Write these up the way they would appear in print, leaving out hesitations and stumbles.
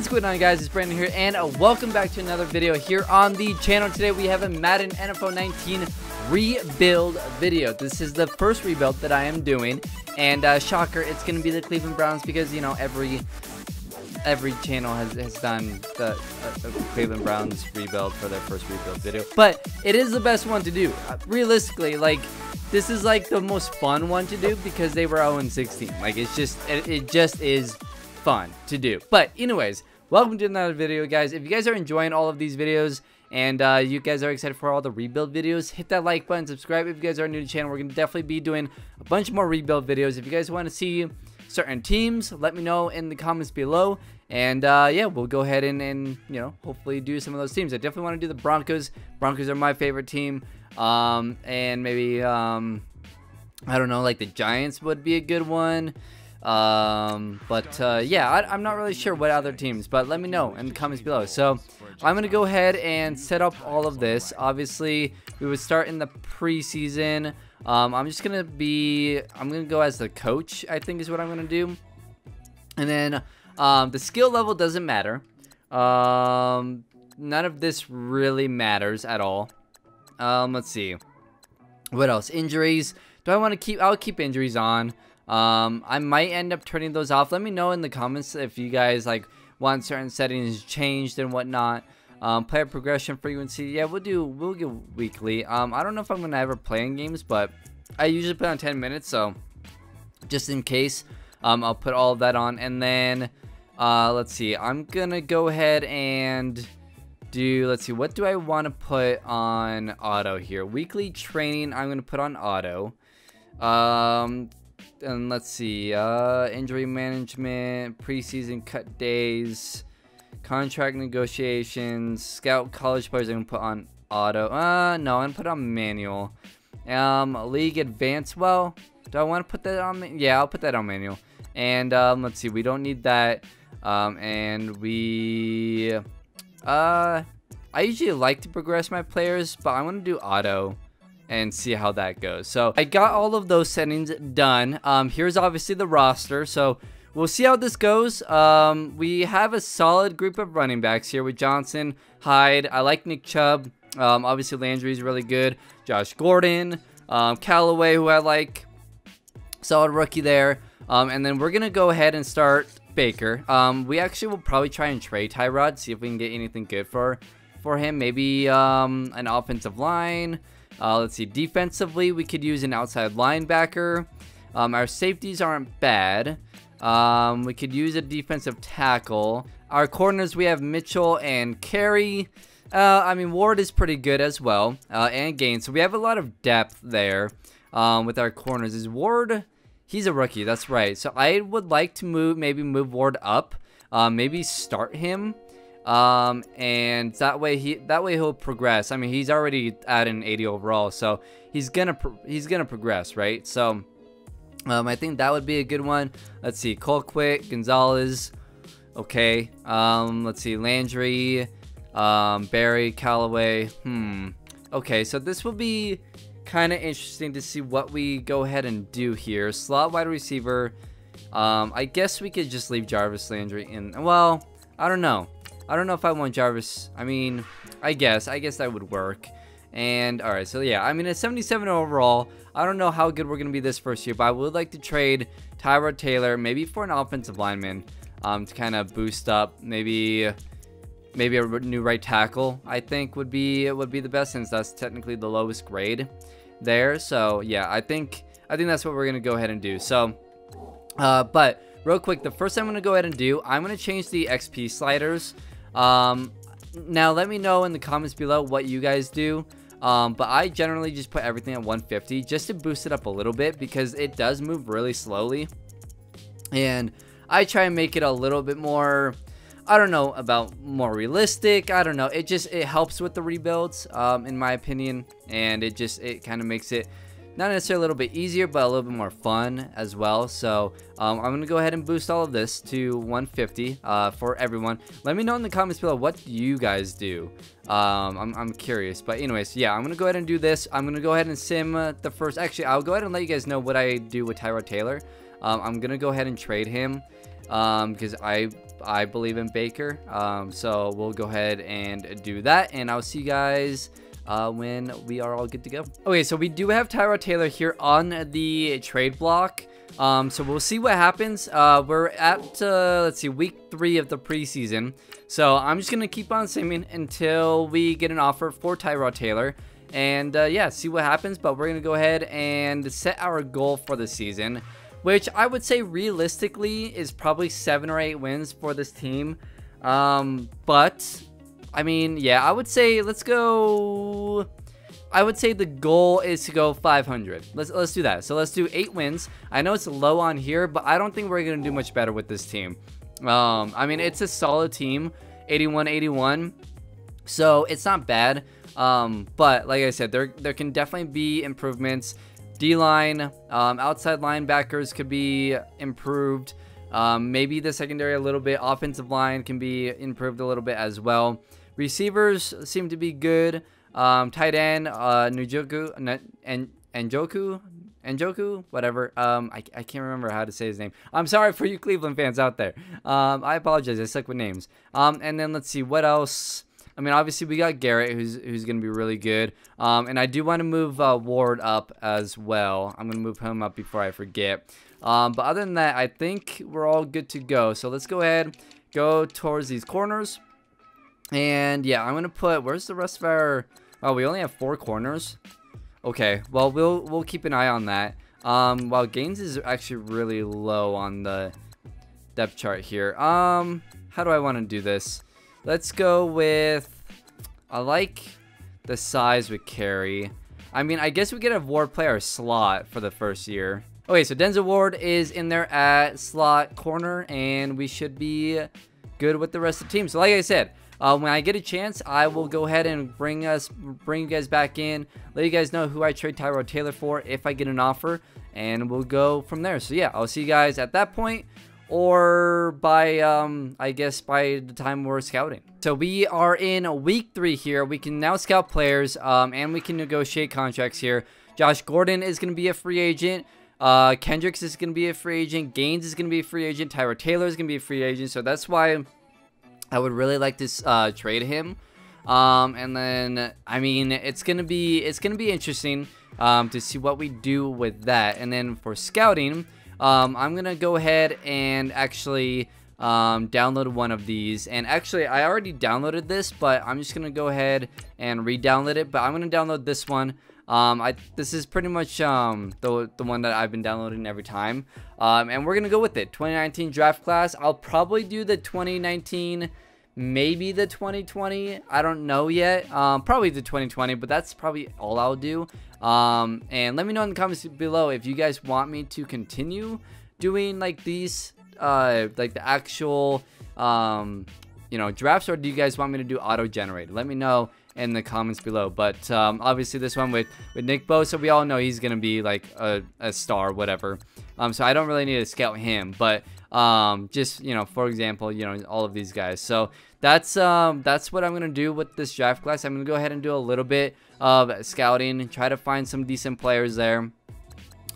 What's going on, guys? It's Brandon here, and welcome back to another video here on the channel. Today we have a Madden NFL 19 rebuild video. This is the first rebuild that I am doing, and shocker, it's going to be the Cleveland Browns because, you know, every channel has done the Cleveland Browns rebuild for their first rebuild video. But it is the best one to do. Realistically, like, this is like the most fun one to do because they were 0-16. Like, it just is fun to do. But anyways, welcome to another video, guys. If you guys are enjoying all of these videos and you guys are excited for all the rebuild videos, hit that like button, subscribe if you guys are new to the channel. We're gonna definitely be doing a bunch more rebuild videos. If you guys want to see certain teams, let me know in the comments below, and yeah, we'll go ahead and you know, hopefully do some of those teams. I definitely want to do the Broncos. Broncos are my favorite team, and maybe I don't know, like the Giants would be a good one. Yeah, I'm not really sure what other teams, but let me know in the comments below. So I'm gonna go ahead and set up all of this. Obviously, we would start in the preseason. I'm gonna go as the coach, I think is what I'm gonna do. And then the skill level doesn't matter. None of this really matters at all. Let's see, what else? Injuries. Do I want to keep? I'll keep injuries on. I might end up turning those off. Let me know in the comments if you guys like want certain settings changed and whatnot. Player progression frequency, yeah, we'll do weekly. I don't know if I'm gonna ever play in games, but I usually play on 10 minutes, so just in case, I'll put all of that on. And then let's see, I'm gonna go ahead and do, let's see, what do I want to put on auto here? Weekly training, I'm gonna put on auto. And let's see, injury management, preseason cut days, contract negotiations, scout college players, I'm gonna put on auto. No, I'm gonna put on manual. League advance, well, do I want to put that on? Yeah, I'll put that on manual. And let's see, we don't need that. And we I usually like to progress my players, but I'm gonna do auto and see how that goes. So I got all of those settings done. Here's obviously the roster, so we'll see how this goes. We have a solid group of running backs here with Johnson, Hyde. I like Nick Chubb. Obviously Landry is really good. Josh Gordon, Callaway, who I like, solid rookie there. And then we're gonna go ahead and start Baker. We actually will probably try and trade Tyrod, see if we can get anything good for him. Maybe an offensive line. Let's see, defensively, we could use an outside linebacker. Our safeties aren't bad. We could use a defensive tackle. Our corners, we have Mitchell and Carey. I mean, Ward is pretty good as well, and Gaines. So we have a lot of depth there with our corners. Is Ward? He's a rookie, that's right. So I would like to maybe move Ward up, maybe start him. And that way he'll progress. I mean, he's already at an 80 overall, so he's gonna progress, right? So I think that would be a good one. Let's see, Colquitt, Gonzalez, okay. Let's see, Landry, Barry, Callaway. Okay, so this will be kind of interesting to see what we go ahead and do here. Slot wide receiver. I guess we could just leave Jarvis Landry in. Well, I don't know if I want Jarvis. I mean, I guess that would work. And all right, so yeah, I mean, it's 77 overall. I don't know how good we're gonna be this first year, but I would like to trade Tyrod Taylor maybe for an offensive lineman, to kind of boost up. Maybe a new right tackle, I think would be the best, since that's technically the lowest grade there. So yeah, I think that's what we're gonna go ahead and do. So but real quick, the first thing I'm gonna go ahead and do, I'm gonna change the XP sliders. Now let me know in the comments below what you guys do. But I generally just put everything at 150 just to boost it up a little bit, because it does move really slowly, and I try and make it a little bit more, I don't know about more realistic. I don't know, it helps with the rebuilds, in my opinion, and it kind of makes it not necessarily a little bit easier, but a little bit more fun as well. So I'm gonna go ahead and boost all of this to 150 for everyone. Let me know in the comments below, what do you guys do? I'm curious. But anyways, yeah, I'm gonna go ahead and do this. I'm gonna go ahead and sim the first. Actually, I'll go ahead and let you guys know what I do with Tyrod Taylor. I'm gonna go ahead and trade him because I believe in Baker. So we'll go ahead and do that, and I'll see you guys when we are all good to go. Okay, so we do have Tyrod Taylor here on the trade block. So we'll see what happens. We're at let's see, week 3 of the preseason. So I'm just gonna keep on simming until we get an offer for Tyrod Taylor, and yeah, see what happens. But we're gonna go ahead and set our goal for the season, which I would say realistically is probably 7 or 8 wins for this team. But I mean, yeah, I would say let's go. I would say the goal is to go 500. Let's do that. So let's do 8 wins. I know it's low on here, but I don't think we're gonna do much better with this team. I mean, it's a solid team, 81-81, so it's not bad. But like I said, there can definitely be improvements. D-line, outside linebackers could be improved. Maybe the secondary a little bit. Offensive line can be improved a little bit as well. Receivers seem to be good. Tight end, Njoku, whatever. I can't remember how to say his name. I'm sorry for you Cleveland fans out there. I apologize. I suck with names. And then let's see what else. I mean, obviously we got Garrett, who's gonna be really good. And I do want to move Ward up as well. I'm gonna move him up before I forget. But other than that, I think we're all good to go. So let's go ahead, go towards these corners. And yeah, I'm gonna put. Where's the rest of our? Oh, we only have 4 corners. Okay, well we'll keep an eye on that. While Gaines is actually really low on the depth chart here. How do I want to do this? Let's go with. I like the size with Carey. I mean, I guess we could have Ward play our slot for the first year. Okay, so Denzel Ward is in there at slot corner, and we should be good with the rest of the team. So like I said, when I get a chance, I will go ahead and bring you guys back in, let you guys know who I trade Tyrod Taylor for if I get an offer, and we'll go from there. So yeah, I'll see you guys at that point, or by I guess by the time we're scouting. So we are in week 3 here. We can now scout players, and we can negotiate contracts here. Josh Gordon is going to be a free agent. Kendricks is going to be a free agent. Gaines is going to be a free agent. Tyrod Taylor is going to be a free agent. So that's why I would really like to trade him. And then, I mean, it's gonna be interesting to see what we do with that. And then for scouting, I'm gonna go ahead and actually download one of these. And actually, I already downloaded this, but I'm just gonna go ahead and re-download it. But I'm gonna download this one. This is pretty much the one that I've been downloading every time, and we're gonna go with it. 2019 draft class. I'll probably do the 2019, maybe the 2020. I don't know yet. Probably the 2020, but that's probably all I'll do. And let me know in the comments below if you guys want me to continue doing like these, like the actual, you know, drafts, or do you guys want me to do auto-generated? Let me know in the comments below. But obviously this one with Nick Bosa, we all know he's gonna be like a star, whatever. So I don't really need to scout him, but just, you know, for example, you know, all of these guys. So that's what I'm gonna do with this draft class. I'm gonna go ahead and do a little bit of scouting and try to find some decent players there,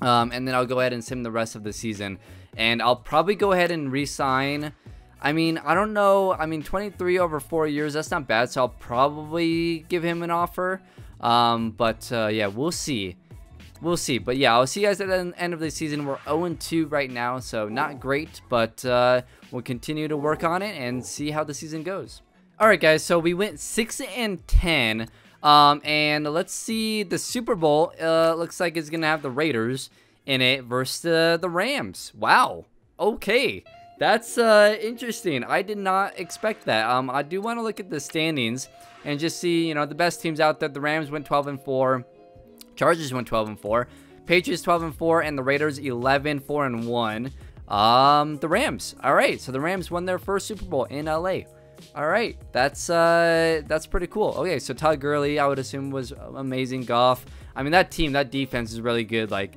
and then I'll go ahead and sim the rest of the season, and I'll probably go ahead and re-sign. I mean, I don't know. I mean, 23 over 4 years, that's not bad. So I'll probably give him an offer. But yeah, we'll see. We'll see. But yeah, I'll see you guys at the end of the season. We're 0-2 right now, so not great. But we'll continue to work on it and see how the season goes. All right, guys. So we went 6-10. And let's see, the Super Bowl looks like it's going to have the Raiders in it versus the Rams. Wow. Okay. That's interesting. I did not expect that. I do want to look at the standings and just see, you know, the best teams out there. The Rams went 12-4. Chargers went 12-4. Patriots 12-4, and the Raiders 11-4-1. The Rams. All right, so the Rams won their first Super Bowl in LA. All right, that's pretty cool. Okay, so Todd Gurley, I would assume, was amazing. Goff. I mean, that team, that defense is really good. Like,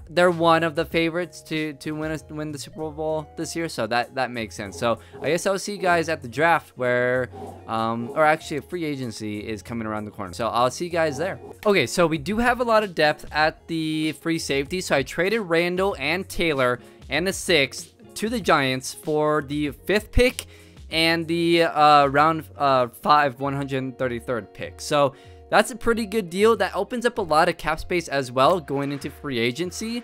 they're one of the favorites to win the Super Bowl this year, so that makes sense. So I guess I'll see you guys at the draft, where, or actually, a free agency is coming around the corner. So I'll see you guys there. Okay, so we do have a lot of depth at the free safety. So I traded Randall and Taylor and the 6th to the Giants for the 5th pick and the round 5 133rd pick. So that's a pretty good deal. That opens up a lot of cap space as well going into free agency,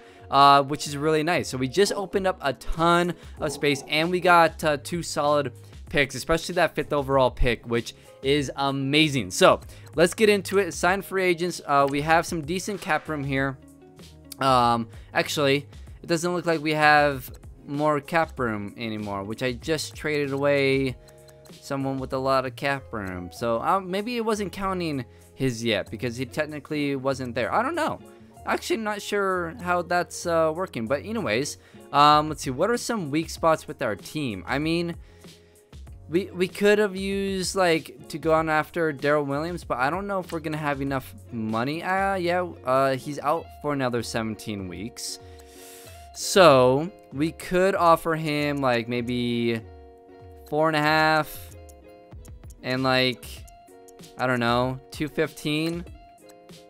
which is really nice. So we just opened up a ton of space, and we got 2 solid picks, especially that 5th overall pick, which is amazing. So let's get into it. Sign free agents. We have some decent cap room here. Actually, it doesn't look like we have more cap room anymore, which I just traded away someone with a lot of cap room. So maybe it wasn't counting his yet, because he technically wasn't there. I don't know. Actually, I'm not sure how that's working. But anyways, let's see. What are some weak spots with our team? I mean, we could have used, like, to go on after Darrell Williams, but I don't know if we're gonna have enough money. Yeah, he's out for another 17 weeks. So we could offer him, like, maybe 4.5 and, like, I don't know, 215.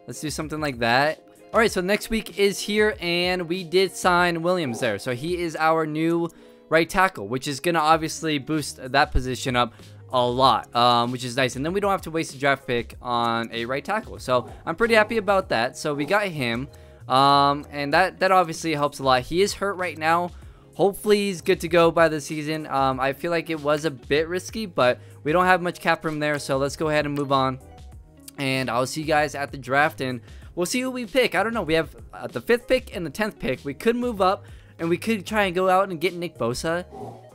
Let's do something like that. All right, so next week is here, and we did sign Williams there. So he is our new right tackle, which is gonna obviously boost that position up a lot, which is nice. And then we don't have to waste a draft pick on a right tackle. So I'm pretty happy about that. So we got him. And that obviously helps a lot. He is hurt right now. Hopefully he's good to go by the season. I feel like it was a bit risky, but we don't have much cap room there, so let's go ahead and move on. And I'll see you guys at the draft, and we'll see who we pick. I don't know. We have the 5th pick and the 10th pick. We could move up, and we could try and go out and get Nick Bosa.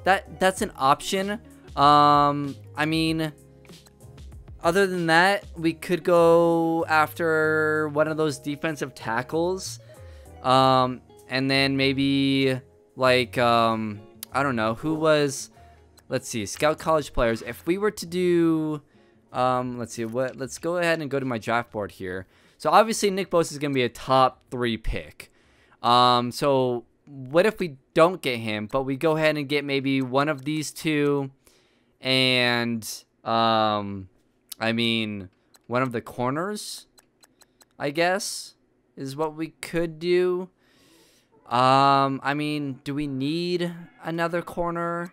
That's an option. I mean, other than that, we could go after one of those defensive tackles. And then maybe, like, I don't know, who was, let's see, scout college players. If we were to do, let's see, let's go ahead and go to my draft board here. So obviously Nick Bosa is going to be a top 3 pick. So what if we don't get him, but we go ahead and get maybe one of these 2 and, I mean, one of the corners, I guess, is what we could do. I mean, do we need another corner?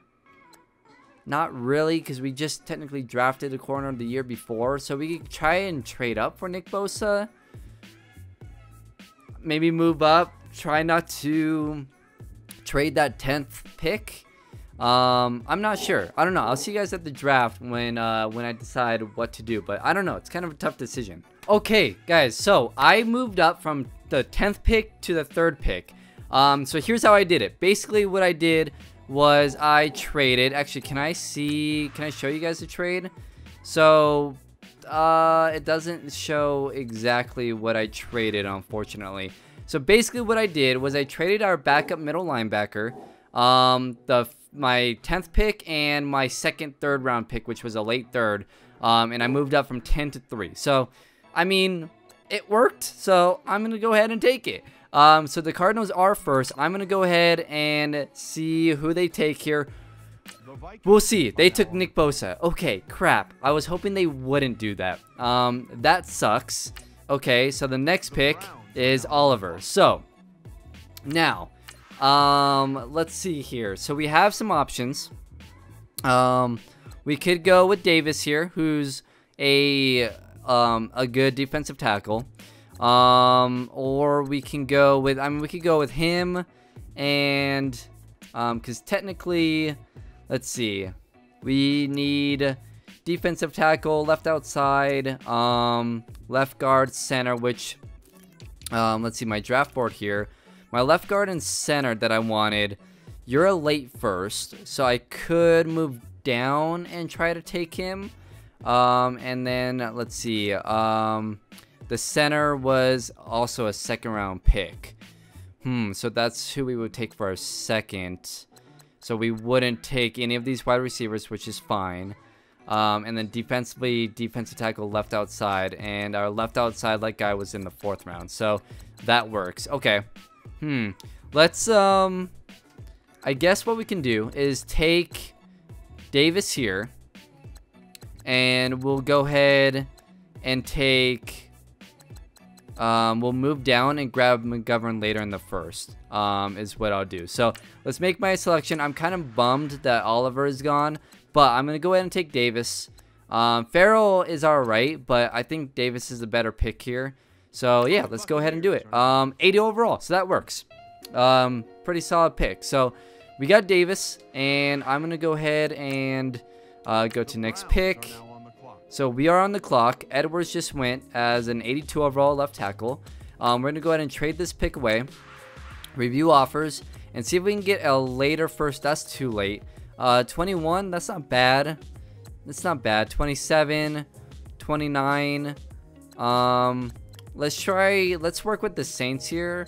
Not really, because we just technically drafted a corner the year before. So we could try and trade up for Nick Bosa. Maybe move up. Try not to trade that 10th pick. I'm not sure. I don't know. I'll see you guys at the draft when I decide what to do. But I don't know. It's kind of a tough decision. Okay, guys. So I moved up from the 10th pick to the 3rd pick. So here's how I did it. Basically, what I did was I traded. Actually, can I show you guys the trade? So it doesn't show exactly what I traded, unfortunately. So basically, what I did was I traded our backup middle linebacker, my 10th pick and my 2nd, 3rd round pick, which was a late 3rd, and I moved up from 10 to 3. So, I mean, it worked. So I'm gonna go ahead and take it. So the Cardinals are first. I'm gonna go ahead and see who they take here. We'll see. They took Nick Bosa. Okay, crap. I was hoping they wouldn't do that. That sucks. Okay, so the next pick is Oliver. So now, let's see here. So we have some options. We could go with Davis here, who's a good defensive tackle. Or we can go with, we could go with him, and because technically, let's see, we need defensive tackle, left outside, left guard, center, which let's see, my draft board here, my left guard and center that I wanted, you're a late 1st, so I could move down and try to take him. And then let's see, the center was also a 2nd round pick. So that's who we would take for our 2nd. so we wouldn't take any of these wide receivers, which is fine. And then defensively, defensive tackle left outside, and our left outside like guy was in the 4th round, so that works. Okay. Let's I guess what we can do is take Davis here, and we'll go ahead and take we'll move down and grab McGovern later in the 1st, is what I'll do. So let's make my selection. I'm kind of bummed that Oliver is gone, but I'm gonna go ahead and take Davis. Farrell is alright, but I think Davis is a better pick here. So yeah, let's go ahead and do it. 80 overall, so that works. Pretty solid pick. So we got Davis, and I'm gonna go ahead and go to next pick. So we are on the clock. Edwards just went as an 82 overall left tackle. We're gonna go ahead and trade this pick away, review offers, and see if we can get a later first. That's too late. 21, that's not bad. That's not bad. 27, 29. Let's work with the Saints here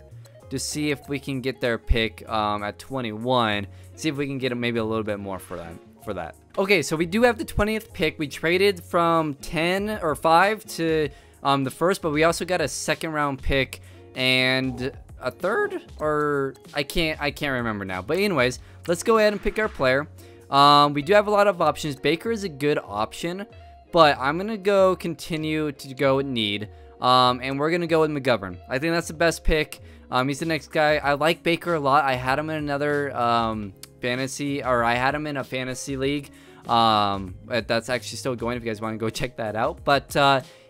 to see if we can get their pick at 21. See if we can get maybe a little bit more for that. Okay, so we do have the 20th pick. We traded from 10 or 5 to the 1st, but we also got a 2nd round pick and a 3rd, or I can't remember now. But anyways, let's go ahead and pick our player. We do have a lot of options. Baker is a good option, but I'm gonna continue to go with need. And we're gonna go with McGovern. I think that's the best pick. He's the next guy. I like Baker a lot. I had him in another I had him in a fantasy league. That's actually still going if you guys want to go check that out. But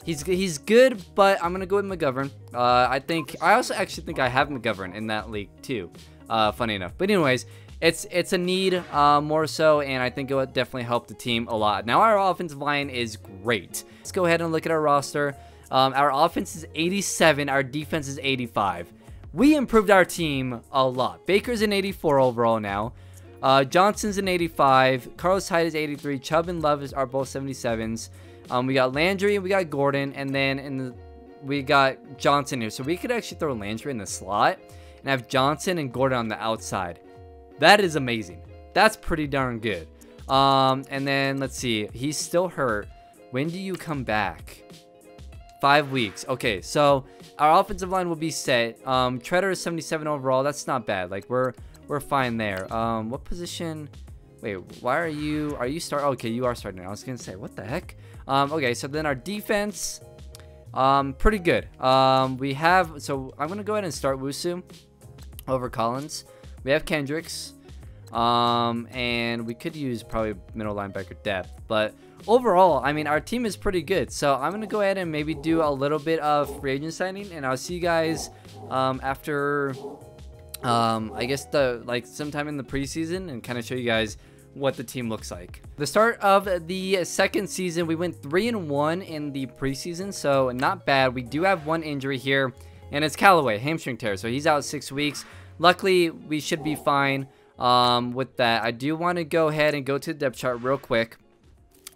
he's good, but I'm gonna go with McGovern. I also actually think I have McGovern in that league too. Funny enough. But anyways, it's a need more so, and I think it would definitely help the team a lot. Now our offensive line is great. Let's go ahead and look at our roster. Our offense is 87. Our defense is 85. We improved our team a lot. Baker's an 84 overall now. Johnson's an 85. Carlos Hyde is 83. Chubb and Love are both 77s. We got Landry and we got Gordon, and then we got Johnson here. So we could actually throw Landry in the slot and have Johnson and Gordon on the outside. That is amazing. That's pretty darn good. And then let's see. He's still hurt. When do you come back? 5 weeks. Okay, so our offensive line will be set. Treader is 77 overall. That's not bad. Like we're fine there. What position? Wait, why are you start? Okay, you are starting. I was gonna say, what the heck? Okay, so then our defense, pretty good. So I'm gonna go ahead and start Wusu over Collins. We have Kendricks, and we could use probably middle linebacker depth, but overall, I mean, our team is pretty good. So I'm gonna go ahead and maybe do a little bit of free agent signing, and I'll see you guys after I guess sometime in the preseason, and kind of show you guys what the team looks like. The start of the 2nd season, we went 3-1 in the preseason, so not bad. We do have one injury here, and it's Callaway, hamstring tear, so he's out 6 weeks. Luckily, we should be fine with that. I do want to go ahead and go to the depth chart real quick.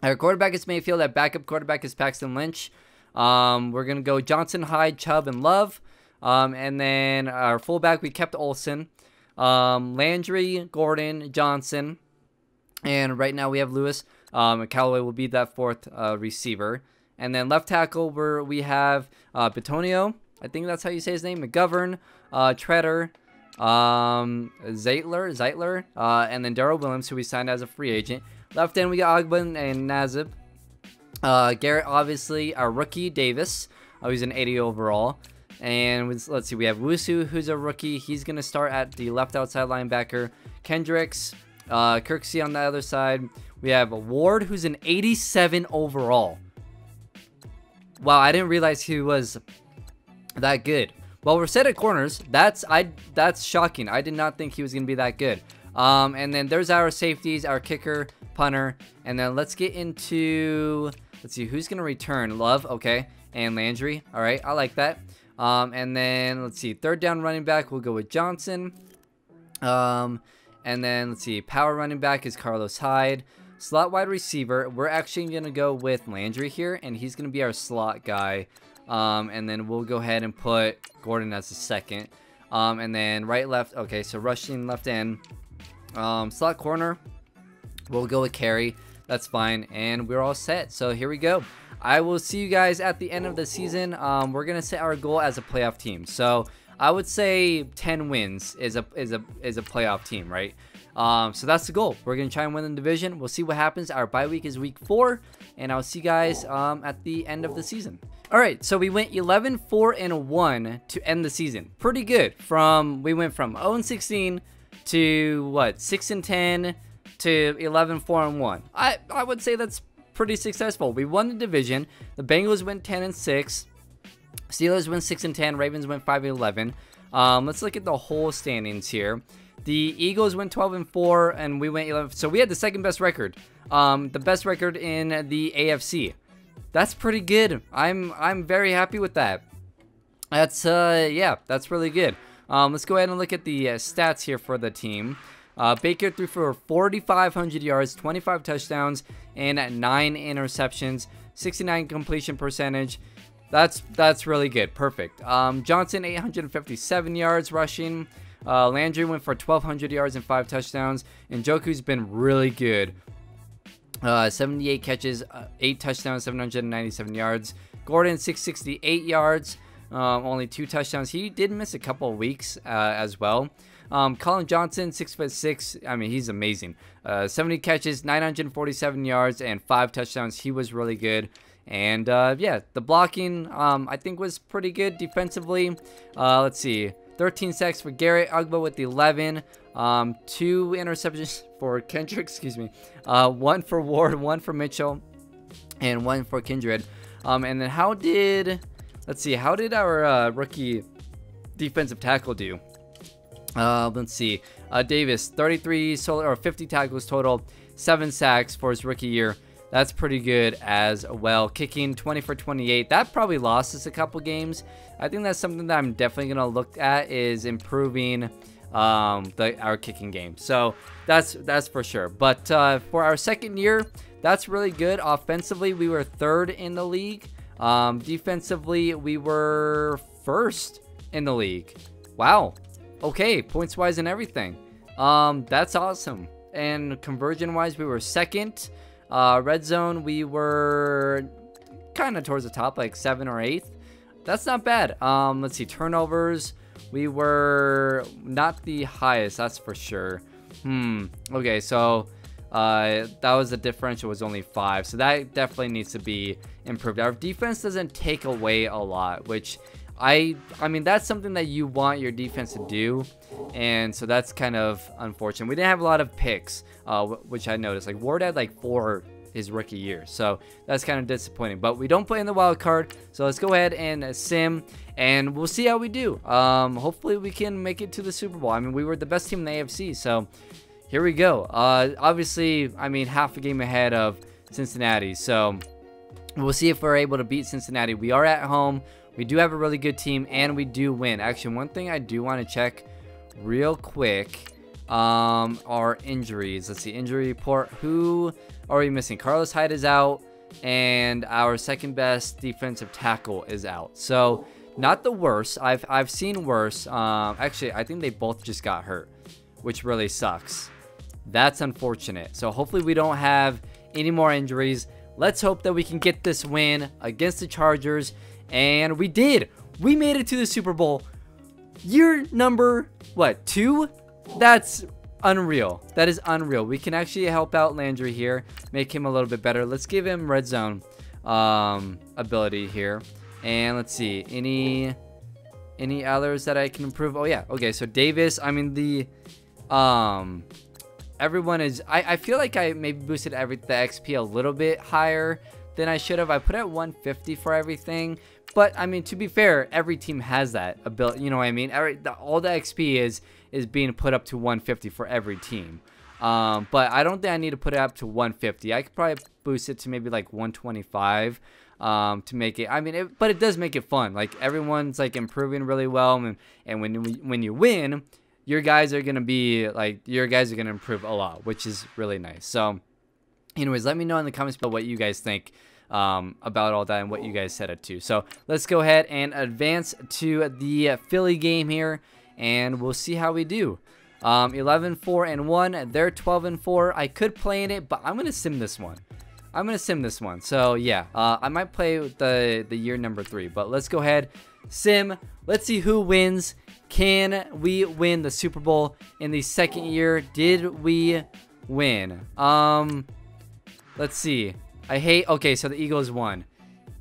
Our quarterback is Mayfield. Our backup quarterback is Paxton Lynch. We're going to go Johnson, Hyde, Chubb, and Love. And then our fullback, we kept Olsen. Landry, Gordon, Johnson. And right now we have Lewis. Callaway will be that 4th receiver. And then left tackle, where we have Bitonio. I think that's how you say his name. McGovern, Treader, Zeitler, and then Darrell Williams, who we signed as a free agent. Left end, we got Ogbon and Nazib. Garrett, obviously, our rookie, Davis. He's an 80 overall. And let's see, we have Wusu, who's a rookie. He's going to start at the left outside linebacker. Kendricks, Kirksey on the other side. We have Ward, who's an 87 overall. Wow, I didn't realize he was that good. Well, we're set at corners. That's shocking. I did not think he was going to be that good. And then there's our safeties, our kicker, punter. And then let's get into, let's see, who's going to return? Love, okay. And Landry. All right, I like that. And then let's see, 3rd down running back, we'll go with Johnson. And then let's see, power running back is Carlos Hyde. Slot wide receiver, we're actually going to go with Landry here, and he's going to be our slot guy. And then we'll go ahead and put Gordon as the 2nd. And then right, left, okay, so rushing left end. Slot corner, we'll go with carry. That's fine, and we're all set. So here we go. I will see you guys at the end of the season. We're gonna set our goal as a playoff team. So I would say 10 wins is a playoff team, right? So that's the goal. We're gonna try and win the division. We'll see what happens. Our bye week is week 4, and I'll see you guys at the end of the season. All right, so we went 11-4-1 to end the season. Pretty good. We went from 0-16 to what, 6-10 to 11-4-1. I would say that's pretty successful. We won the division. The Bengals went 10-6. Steelers went 6-10. Ravens went 5-11. Let's look at the whole standings here. The Eagles went 12-4, and we went 11. So we had the second best record. The best record in the AFC. That's pretty good. I'm very happy with that. That's yeah, that's really good. Let's go ahead and look at the stats here for the team. Baker threw for 4,500 yards, 25 touchdowns, and 9 interceptions, 69 completion percentage. That's really good. Perfect. Johnson 857 yards rushing. Landry went for 1,200 yards and 5 touchdowns. And Njoku's been really good. 78 catches, 8 touchdowns, 797 yards. Gordon 668 yards, only 2 touchdowns. He did miss a couple of weeks as well. Colin Johnson 6'6". I mean, he's amazing. 70 catches, 947 yards, and 5 touchdowns. He was really good. And yeah, the blocking I think was pretty good defensively. Let's see, 13 sacks for Garrett. Ugbo with the 11. 2 interceptions for Kendrick, excuse me. 1 for Ward, 1 for Mitchell, and 1 for Kindred. And then let's see, how did our rookie defensive tackle do? Let's see. Davis, 50 tackles total, 7 sacks for his rookie year. That's pretty good as well. Kicking 20 for 28. That probably lost us a couple games. I think that's something that I'm definitely gonna look at, is improving our kicking game. So that's for sure. But for our second year, that's really good. Offensively, we were 3rd in the league. Defensively, we were 1st in the league. Wow. Okay, points wise and everything. That's awesome. And conversion wise, we were 2nd. Red zone, we were kind of towards the top, like 7th or 8th. That's not bad. Let's see, turnovers, we were not the highest, that's for sure. Okay, so that was the differential was only 5, so that definitely needs to be improved. Our defense doesn't take away a lot, which I mean, that's something that you want your defense to do, and so that's kind of unfortunate. We didn't have a lot of picks, which I noticed. Like Ward had like 4 his rookie year, so that's kind of disappointing. But we don't play in the wild card, so let's go ahead and sim, and we'll see how we do. Hopefully we can make it to the Super Bowl. I mean, we were the best team in the AFC, so here we go. Obviously, I mean, half a game ahead of Cincinnati, so we'll see if we're able to beat Cincinnati. We are at home. We do have a really good team, and we do win. Actually, one thing I do want to check real quick are injuries. Let's see, injury report. Who are we missing? Carlos Hyde is out, and our second best defensive tackle is out. So not the worst. I've seen worse. Actually, I think they both just got hurt, which really sucks. That's unfortunate. So hopefully we don't have any more injuries. Let's hope that we can get this win against the Chargers. And we did. We made it to the Super Bowl. Year number, what, 2? That's unreal. That is unreal. We can actually help out Landry here, make him a little bit better. Let's give him red zone ability here. And let's see, any others that I can improve? Oh yeah, okay, so Davis, I mean, the everyone is, I feel like I maybe boosted the XP a little bit higher than I should have. I put at 150 for everything, but I mean, to be fair, every team has that ability, you know what I mean? All the XP is being put up to 150 for every team. But I don't think I need to put it up to 150. I could probably boost it to maybe like 125 to make it, I mean, but it does make it fun. Like, everyone's like improving really well, and when you win, your guys are gonna improve a lot, which is really nice. So anyways, let me know in the comments below what you guys think about all that and what you guys set it to. So let's go ahead and advance to the Philly game here, and we'll see how we do. 11-4-1. They're 12-4. I could play in it, but I'm gonna sim this one. So yeah, I might play with the year number 3, but let's go ahead, sim. Let's see who wins. Can we win the Super Bowl in the second year? Did we win? Let's see. Okay, so the Eagles won.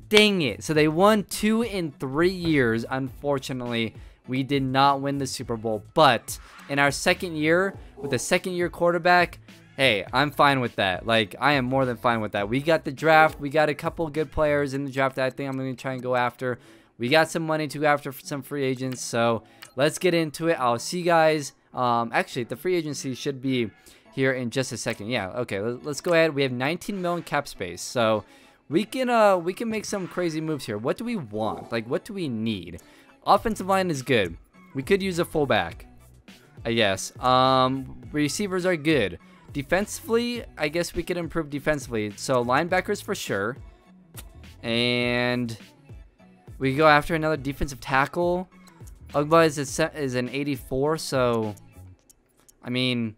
Dang it. So they won 2 in 3 years. Unfortunately, we did not win the Super Bowl, but in our second year with a second-year quarterback, hey, I'm fine with that. Like, I am more than fine with that. We got the draft. We got a couple good players in the draft that I think I'm going to try and go after. We got some money to go after some free agents, so let's get into it. I'll see you guys. Actually, the free agency should be here in just a second. Yeah, okay, let's go ahead. We have 19 million cap space, so we can make some crazy moves here. What do we want? Like, what do we need? Offensive line is good. We could use a fullback, I guess. Receivers are good. Defensively, I guess we could improve defensively. So linebackers for sure, and we go after another defensive tackle. Ugba is an 84, so I mean,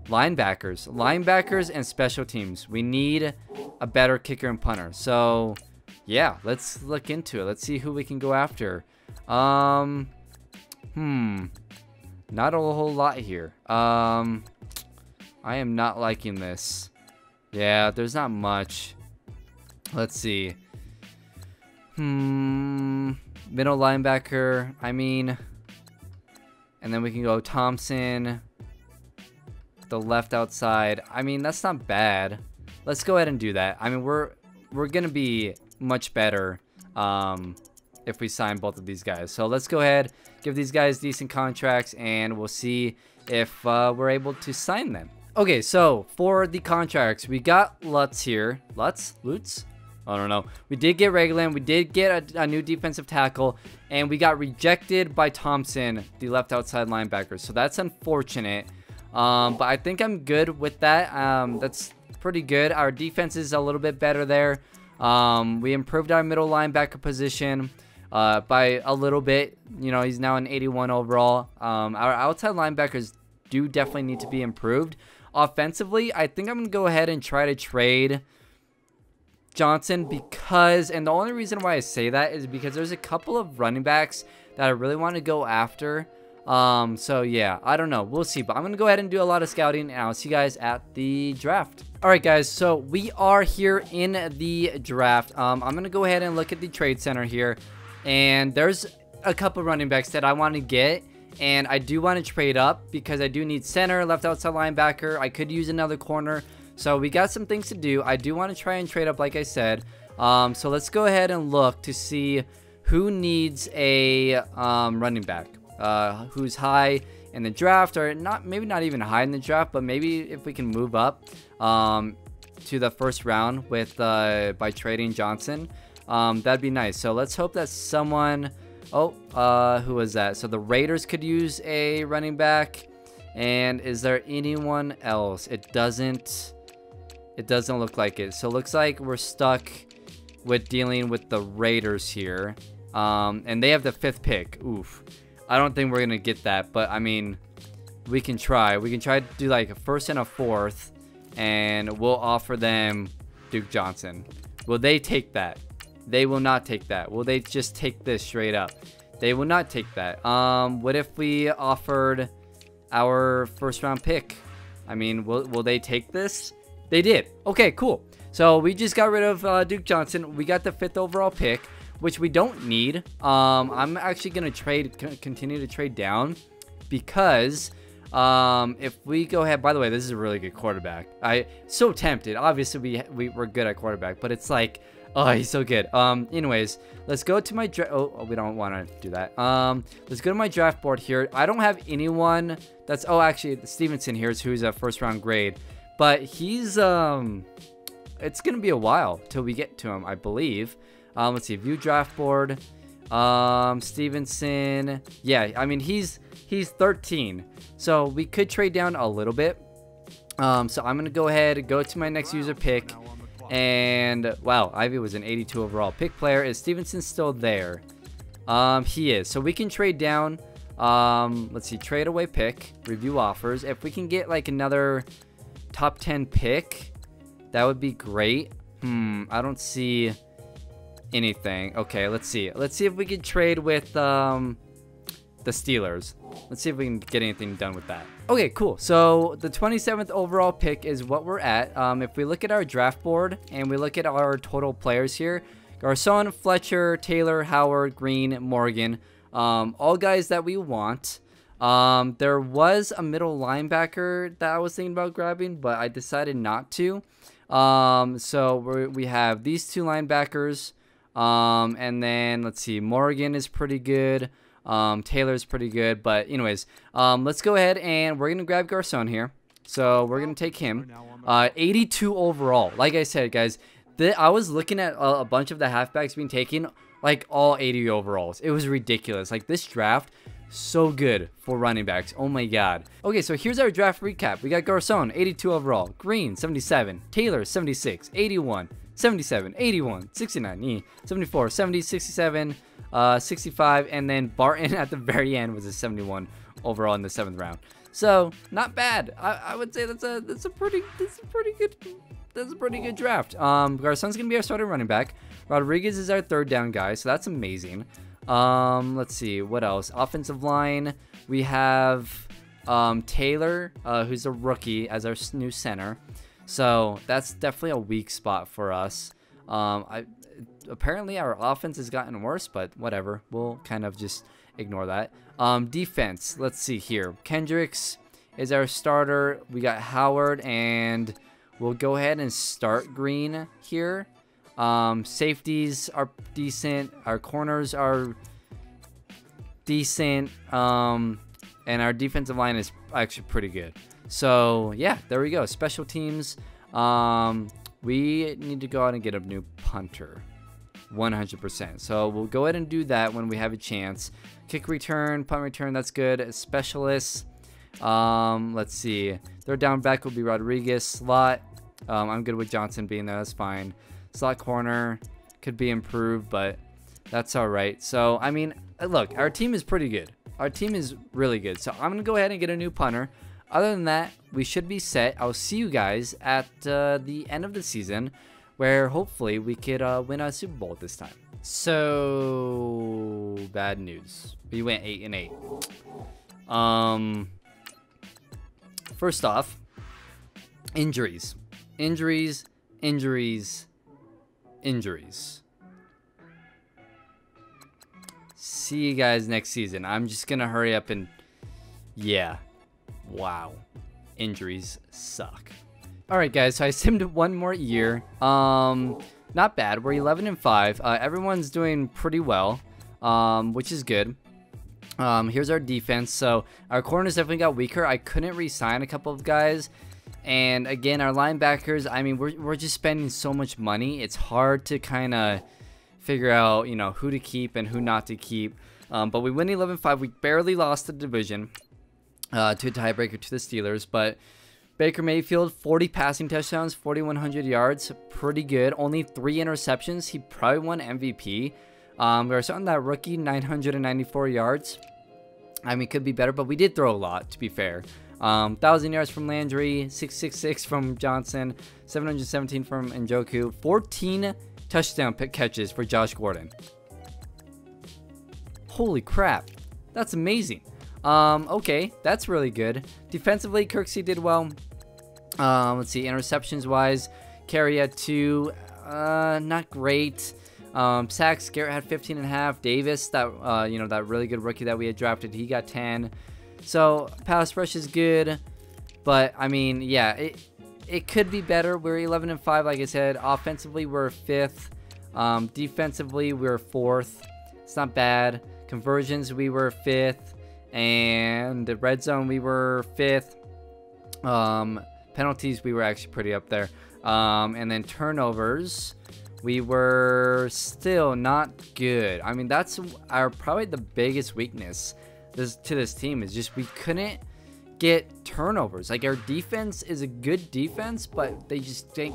linebackers and special teams. We need a better kicker and punter. So yeah, let's look into it. Let's see who we can go after. Not a whole lot here. I am not liking this. Yeah, there's not much. Let's see. Middle linebacker. I mean, and then we can go Thompson. The left outside. I mean, that's not bad. Let's go ahead and do that. I mean, we're gonna be much better if we sign both of these guys. So let's go ahead, give these guys decent contracts, and we'll see if we're able to sign them. Okay, so for the contracts, we got Lutz here. Lutz? I don't know. We did get Reglan. We did get a new defensive tackle, and we got rejected by Thompson, the left outside linebacker. So that's unfortunate. But I think I'm good with that. That's pretty good. Our defense is a little bit better there. We improved our middle linebacker position by a little bit. You know, he's now an 81 overall. Our outside linebackers do definitely need to be improved. Offensively, I think I'm going to go ahead and try to trade Johnson because, and the only reason why I say that is because there's a couple of running backs that I really want to go after. So yeah, I don't know. We'll see, but I'm going to go ahead and do a lot of scouting, and I'll see you guys at the draft. All right, guys, so we are here in the draft. I'm going to go ahead and look at the trade center here, and there's a couple running backs that I want to get. And I do want to trade up because I do need center, left outside linebacker. I could use another corner. So we got some things to do. I do want to try and trade up, like I said. So let's go ahead and look to see who needs a running back. Who's high in the draft, or not, maybe not even high in the draft, but maybe if we can move up to the first round with by trading Johnson, that'd be nice. So let's hope that someone... who was that? So the Raiders could use a running back. And is there anyone else? It doesn't look like it. So it looks like we're stuck with dealing with the Raiders here. And they have the 5th pick. Oof. I don't think we're gonna get that, but I mean, we can try. We can try to do like a 1st and a 4th, and we'll offer them Duke Johnson. Will they take that? They will not take that. Will they just take this straight up? They will not take that. What if we offered our 1st round pick? I mean, will they take this? They did. Okay, cool. So we just got rid of Duke Johnson. We got the 5th overall pick, which we don't need. I'm actually gonna continue to trade down because if we go ahead. By the way, this is a really good quarterback. So tempted. Obviously, we're good at quarterback, but it's like, oh, he's so good. Anyways, let's go to my draft. Oh, we don't want to do that. Let's go to my draft board here. I don't have anyone that's... Oh, actually, Stevenson here is who's a 1st round grade, but he's it's gonna be a while till we get to him, I believe. Let's see, view draft board. Stevenson. Yeah, I mean he's 13, so we could trade down a little bit. So I'm gonna go ahead and go to my next user pick. And wow, Ivy was an 82 overall pick player. Is Stevenson still there? He is. So we can trade down Let's see, trade away pick, review offers. If we can get like another top 10 pick, that would be great. I don't see anything. Okay, let's see. Let's see if we can trade with the Steelers. Let's see if we can get anything done with that. Okay, cool. So the 27th overall pick is what we're at. If we look at our draft board and we look at our total players here, Garcon, Fletcher, Taylor, Howard, Green, Morgan, all guys that we want. There was a middle linebacker that I was thinking about grabbing, but I decided not to. So we have these two linebackers, and then let's see, Morgan is pretty good. Taylor's pretty good, but anyways, let's go ahead and we're gonna grab Garcon here. So we're gonna take him. 82 overall. Like I said, guys, I was looking at a bunch of the halfbacks being taken, like all 80 overalls. It was ridiculous. Like this draft, so good for running backs. Oh my god. Okay, so here's our draft recap. We got Garcon, 82 overall. Green, 77. Taylor, 76. 81. 77. 81. 69. 74. 70. 67. 65. And then Barton at the very end was a 71 overall in the 7th round. So not bad. I would say that's a pretty good draft. Garcon's gonna be our starting running back. Rodriguez is our 3rd down guy, so that's amazing. Let's see what else. Offensive line, we have Taylor, who's a rookie, as our new center. So that's definitely a weak spot for us. Apparently our offense has gotten worse, but whatever. We'll kind of just ignore that. Defense, let's see here. Kendricks is our starter. We got Howard, and we'll go ahead and start Green here. Safeties are decent. Our corners are decent. And our defensive line is actually pretty good. So yeah, there we go. Special teams. We need to go out and get a new punter. 100%. So we'll go ahead and do that when we have a chance. Kick return, punt return, that's good. Specialists. Let's see. 3rd down back will be Rodriguez. Slot. I'm good with Johnson being there. That's fine. Slot corner could be improved, but that's all right. So, I mean, look, our team is pretty good. Our team is really good. So, I'm going to go ahead and get a new punter. Other than that, we should be set. I'll see you guys at the end of the season, where hopefully we could win a Super Bowl this time. So, bad news. We went 8-8. First off, injuries. Injuries. See you guys next season. I'm just gonna hurry up and yeah. Wow. Injuries suck. Alright guys, so I simmed 1 more year. Not bad. We're 11-5. Everyone's doing pretty well, which is good. Here's our defense. So our corners definitely got weaker. I couldn't re-sign a couple of guys. And again, our linebackers, I mean, we're just spending so much money. It's hard to kind of figure out, you know, who to keep and who not to keep. But we win 11-5. We barely lost the division to a tiebreaker to the Steelers. But Baker Mayfield, 40 passing touchdowns, 4,100 yards. Pretty good. Only 3 interceptions. He probably won MVP. We were starting that rookie, 994 yards. I mean, could be better, but we did throw a lot, to be fair. 1,000 yards from Landry, 666 from Johnson, 717 from Njoku, 14 touchdown catches for Josh Gordon. Holy crap, that's amazing. Okay, that's really good. Defensively, Kirksey did well. Let's see, interceptions wise, Carey had 2, not great. Sacks, Garrett had 15.5. Davis, that you know, that really good rookie that we had drafted, he got 10. So pass rush is good, but I mean, yeah, it could be better. We're 11-5, like I said. Offensively, we're 5th. Defensively, we're 4th. It's not bad. Conversions, we were 5th, and the red zone, we were 5th. Penalties, we were actually pretty up there. And then turnovers, we were still not good. I mean, that's our probably the biggest weakness to this team, is just we couldn't get turnovers. Like, our defense is a good defense, but they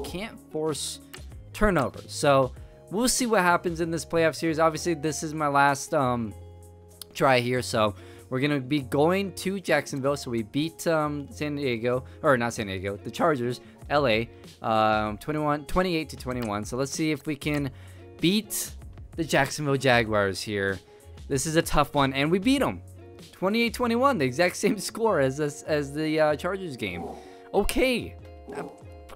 can't force turnovers. So we'll see what happens in this playoff series. Obviously, this is my last try here, so We're gonna be going to Jacksonville. So we beat San Diego, or not San Diego, the Chargers, LA, 28-21. So let's see if we can beat the Jacksonville Jaguars here. This is a tough one, and we beat them 28-21, the exact same score as the Chargers game. Okay,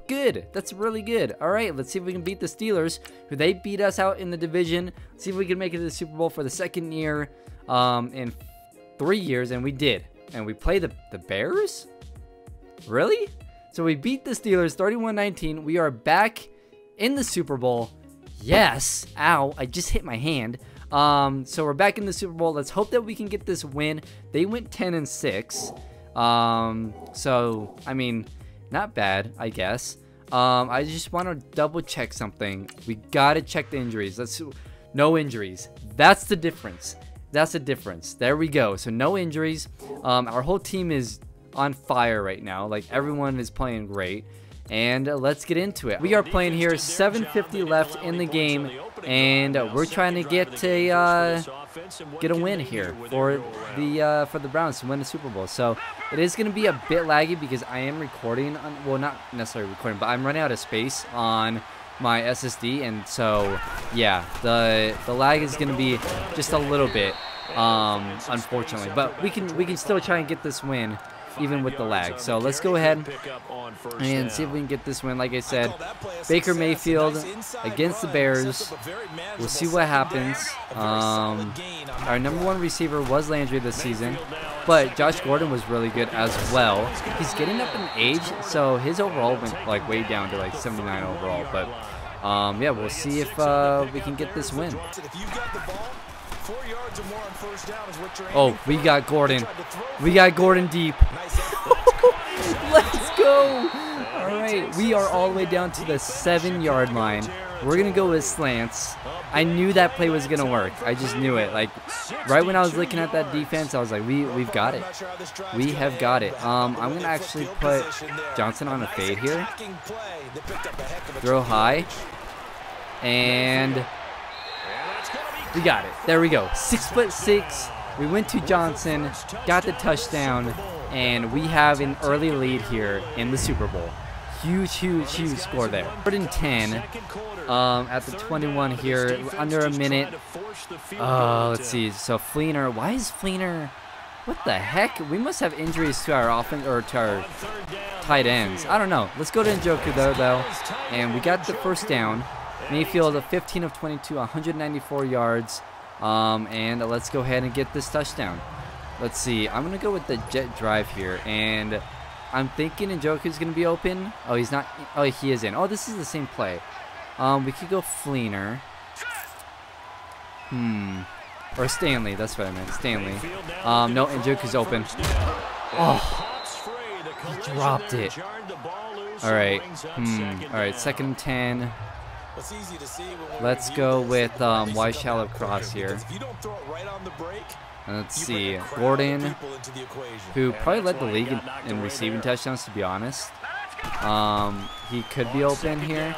good. That's really good. All right, let's see if we can beat the Steelers, who they beat us out in the division. Let's see if we can make it to the Super Bowl for the second year in 3 years, and we did. And we played the Bears? Really? So we beat the Steelers 31-19. We are back in the Super Bowl. Yes. Ow, I just hit my hand. So we're back in the Super Bowl. Let's hope that we can get this win. They went 10-6. So I mean, not bad, I guess. I just want to double check something. We gotta check the injuries. No injuries. That's the difference. That's the difference. There we go. So no injuries. Our whole team is on fire right now. Like, everyone is playing great. And let's get into it. We are playing here, 7:50 left in the game, and we're trying to get a win here for the Browns to win the Super Bowl. So it is going to be a bit laggy because I am recording on, well, not necessarily recording, but I'm running out of space on my SSD, and so yeah, the lag is going to be just a little bit, unfortunately, but we can still try and get this win even with the lag. So let's go ahead and see if we can get this win. Like I said, Baker Mayfield against the Bears. We'll see what happens. Our #1 receiver was Landry this season, but Josh Gordon was really good as well. He's getting up in age, so his overall went like way down to like 79 overall. But yeah, we'll see if we can get this win. Oh, we got Gordon. We got Gordon deep. Let's go. All right, we are all the way down to the 7-yard line. We're going to go with slants. I knew that play was going to work. I just knew it. Like, right when I was looking at that defense, I was like, we've got it. We have got it. I'm going to actually put Johnson on a fade here. Throw high. And we got it. There we go. 6'6". We went to Johnson, got the touchdown, and we have an early lead here in the Super Bowl. Huge, huge, huge score there. 3rd and 10 at the 21 here, under a minute. Let's see. So Fleener, why is Fleener? What the heck? We must have injuries to our offense or to our tight ends. I don't know. Let's go to Njoku though, and we got the first down. Mayfield, 15 of 22, 194 yards. And let's go ahead and get this touchdown. Let's see. I'm going to go with the jet drive here. And I'm thinking Njoku's going to be open. Oh, he's not. Oh, he is in. Oh, this is the same play. We could go Fleener. Or Stanley. That's what I meant. Stanley. No, Njoku's open. Oh, he dropped it. All right. All right, 2nd and 10. Let's go with wide shallow cross here. And let's see, Gordon, who probably led the league in receiving touchdowns, to be honest. He could be open here.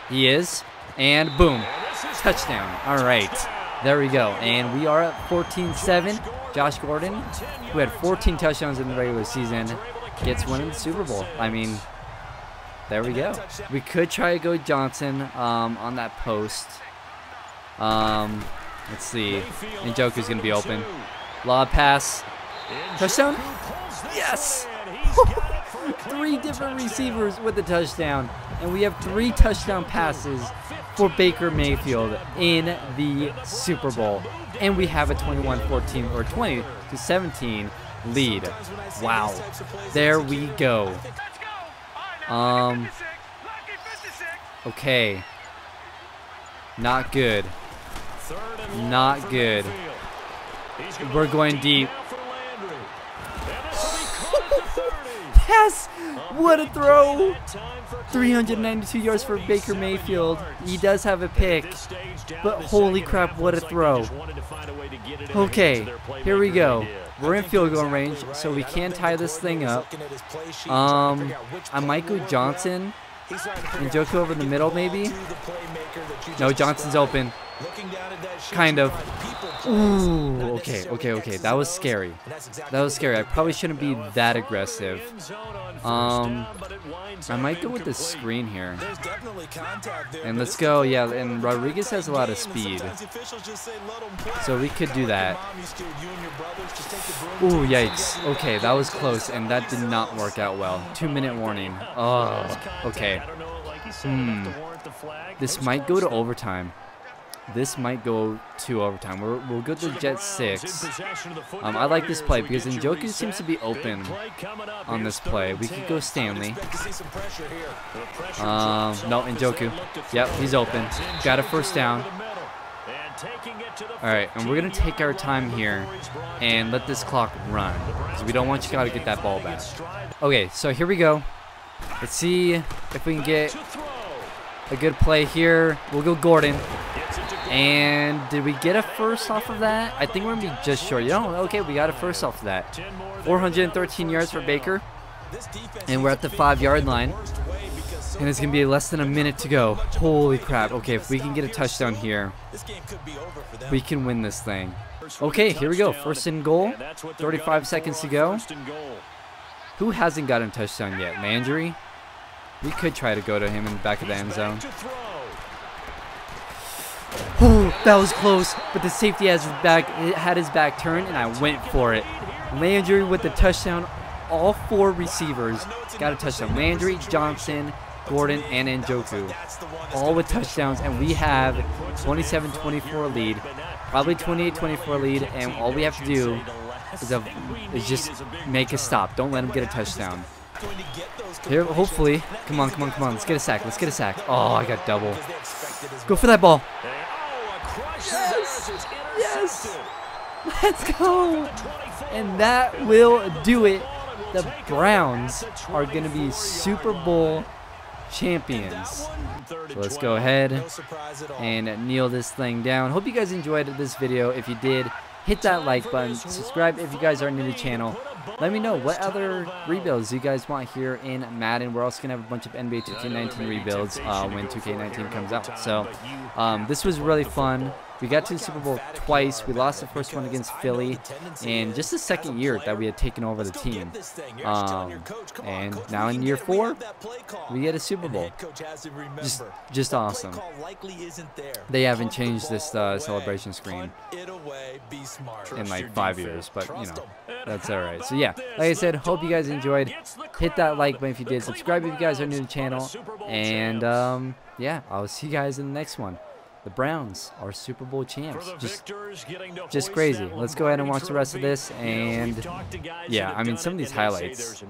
He is, and boom, touchdown. All right, there we go. And we are at 14-7. Josh Gordon, who had 14 touchdowns in the regular season, gets one in the Super Bowl. I mean, there we go. We could try to go Johnson on that post. Let's see. Njoku's going to be open. Lob pass. Touchdown? Yes! 3 different receivers with a touchdown. And we have 3 touchdown passes for Baker Mayfield in the Super Bowl. And we have a 21-14 or 20-17 lead. Wow. There we go. Okay. Not good. Not good. We're going deep. Yes! What a throw! 392 yards for Baker Mayfield. He does have a pick, but holy crap, what a throw. Okay, here we go. We're in field goal range, so we can tie this thing up. I might go Johnson Njoku over the middle, maybe? No, Johnson's open. Kind of. Ooh, okay. That was scary. That was scary. I probably shouldn't be that aggressive. I might go with the screen here. And let's go. Yeah, and Rodriguez has a lot of speed. So we could do that. Ooh, yikes. Okay, that was close, and that did not work out well. 2-minute warning. Oh, okay. This might go to overtime. This might go to overtime. We'll go to Jet 6. I like this play because Njoku seems to be open on this play. We could go Stanley. No, Njoku. Yep, he's open. Got a first down. Alright, and we're going to take our time here and let this clock run because we don't want you guys to get that ball back. Okay, so here we go. Let's see if we can get a good play here. We'll go Gordon. And did we get a first off of that? I think we're going to be just short. Okay, we got a first off of that. 413 yards for Baker. And we're at the 5-yard line. And it's going to be less than a minute to go. Holy crap. Okay, if we can get a touchdown here, we can win this thing. Okay, here we go. First and goal. 35 seconds to go. Who hasn't gotten a touchdown yet? Landry? We could try to go to him in the back of the end zone. Oh, that was close, but the safety had his back turned, and I went for it. Landry with the touchdown. All 4 receivers got a touchdown. Landry, Johnson, Gordon, and Njoku. All with touchdowns, and we have 27-24 lead. Probably 28-24 lead, and all we have to do is just make a stop. Don't let him get a touchdown. Here, hopefully. Come on. Let's get a sack. Oh, I got double. Go for that ball. Yes. Let's go. And that will do it. The Browns are going to be Super Bowl champions. So let's go ahead and kneel this thing down. Hope you guys enjoyed this video. If you did, hit that like button. Subscribe if you guys are new to the channel. Let me know what other rebuilds you guys want here in Madden. We're also going to have a bunch of NBA 2K19 rebuilds when 2K19 comes out. So this was really fun. We got to the Super Bowl twice. We lost the first one against Philly, and just the second year that we had taken over the team. And now in year 4, we get a Super Bowl. Just awesome. They haven't changed this celebration screen in like 5 years, but you know, that's all right. So yeah, like I said, hope you guys enjoyed. Hit that like button if you did. Subscribe if you guys are new to the channel, and yeah, I'll see you guys in the next one. The Browns are Super Bowl champs. Just crazy. Let's go ahead and watch the rest of this. And yeah, I mean, some of these highlights.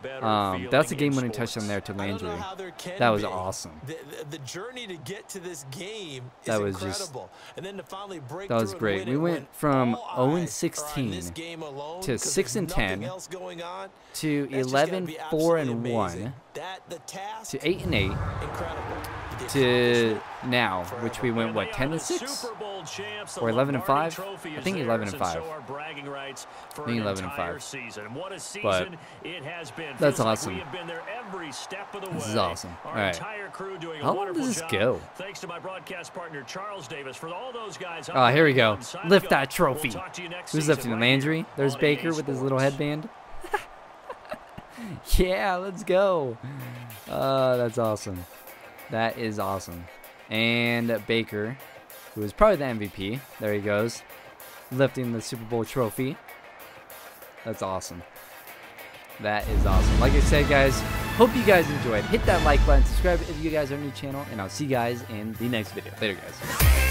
That's a game-winning touchdown there to Landry. That was awesome. The journey to get to this game is that was incredible. And then to finally break that was great. We went from 0-16 to 6-10 to 11-4-1 to 8-8 to now, which we went what, 10-6 or 11-5? I think 11-5. I think 11-5. But that's awesome. This is awesome. All right. How long does this go? Oh, here we go. Lift that trophy. Who's lifting the Landry? There's Baker with his little headband. Yeah, let's go. That's awesome. That is awesome. And Baker, who is probably the MVP. There he goes. Lifting the Super Bowl trophy. That's awesome. That is awesome. Like I said, guys, hope you guys enjoyed. Hit that like button. Subscribe if you guys are new to the channel. And I'll see you guys in the next video. Later, guys.